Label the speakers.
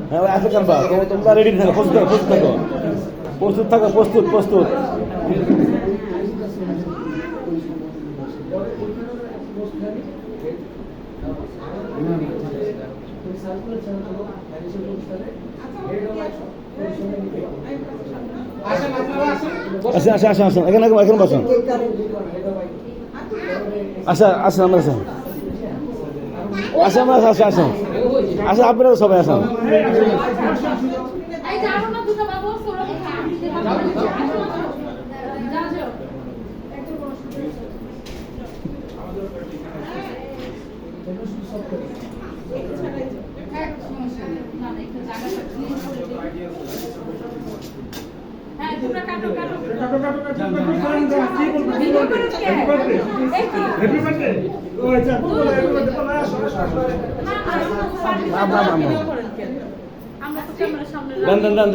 Speaker 1: হ্যাঁ আছে কারবা তোমরা রেডি থাকো, প্রস্তুত থাকো, প্রস্তুত। আসেন এখানে বসেন। আসেন আমরা আসেন আপনারা সবাই আসেন। Dan,